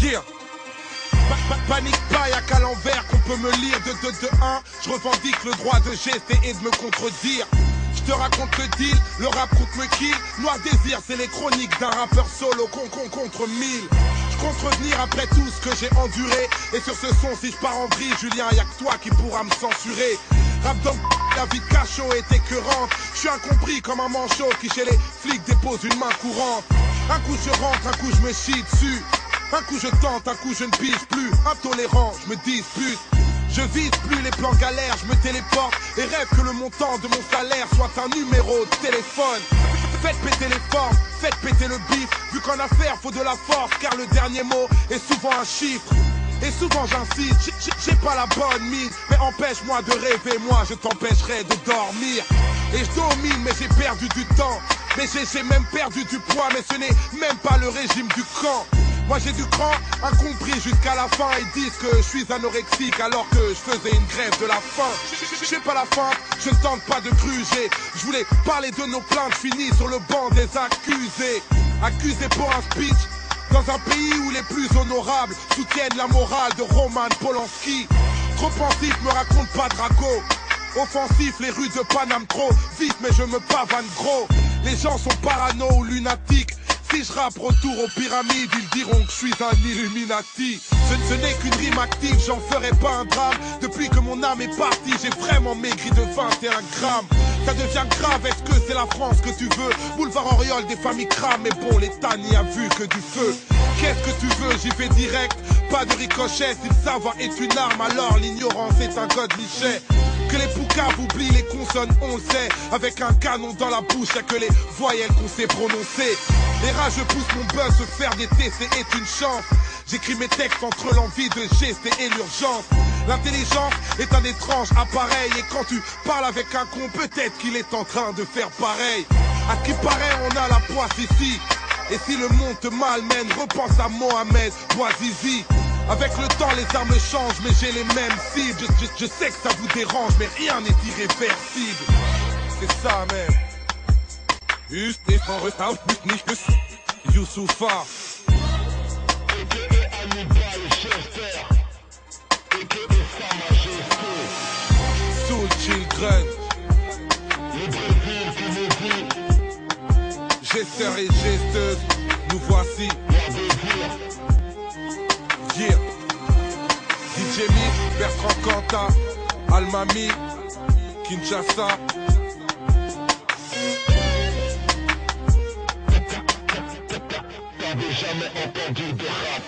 Yeah. Panique pas, y'a qu'à l'envers qu'on peut me lire. De 1, je revendique le droit de gester et de me contredire. Je te raconte le deal, le rap contre me kill. Noir désir, c'est les chroniques d'un rappeur solo contre 1000. Je compte revenir après tout ce que j'ai enduré. Et sur ce son, si je pars en vrille, Julien, y'a que toi qui pourra me censurer. Rap dans la vie de cachot est écœurante. Je suis incompris comme un manchot qui chez les flics dépose une main courante. Un coup je rentre, un coup je me chie dessus. Un coup je tente, un coup je ne pige plus. Intolérant, je me dispute. Je vise plus les plans galères, je me téléporte et rêve que le montant de mon salaire soit un numéro de téléphone. Faites péter les formes, faites péter le bif. Vu qu'en affaire faut de la force, car le dernier mot est souvent un chiffre. Et souvent j'insiste, j'ai pas la bonne mise. Mais empêche-moi de rêver, moi je t'empêcherai de dormir. Et je domine mais j'ai perdu du temps. Mais j'ai même perdu du poids, mais ce n'est même pas le régime du camp. Moi j'ai du cran, incompris jusqu'à la fin. Ils disent que je suis anorexique alors que je faisais une grève de la faim. J'ai pas la faim, je ne tente pas de gruger. Je voulais parler de nos plaintes finies sur le banc des accusés. Accusés pour un speech dans un pays où les plus honorables soutiennent la morale de Roman Polanski. Trop pensif, me raconte pas Draco. Offensif, les rues de Paname trop vite, mais je me pavane gros. Les gens sont parano ou lunatiques. Si je rappe retour aux pyramides, ils diront que je suis un Illuminati. Ce n'est qu'une rime active, j'en ferai pas un drame. Depuis que mon âme est partie, j'ai vraiment maigri de 21 grammes. Ça devient grave, est-ce que c'est la France que tu veux? Boulevard Auriol, des familles crament, mais bon, l'État n'y a vu que du feu. Qu'est-ce que tu veux? J'y vais direct, pas de ricochet. Si le savoir est une arme, alors l'ignorance est un godlichet. Que les poucaves oublient les consonnes, on le sait. Avec un canon dans la bouche, y'a que les voyelles qu'on sait prononcer. Les rageux poussent mon buzz, se faire des TC est une chance. J'écris mes textes entre l'envie de gester et l'urgence. L'intelligence est un étrange appareil. Et quand tu parles avec un con, peut-être qu'il est en train de faire pareil. À ce qui paraît, on a la poisse ici. Et si le monde te malmène, repense à Mohamed Bouazizi. Avec le temps, les armes changent, mais j'ai les mêmes cibles. Je sais que ça vous dérange, mais rien n'est irréversible. C'est ça, même. Juste nicht von Rückhaus, nicht bis Youssoufa. Soul Children. Gesteur et gesteuse, nous voici. Yeah. DJ Miss, Bertrand Cantat, Almami, Kinshasa. T'avais jamais entendu de rap.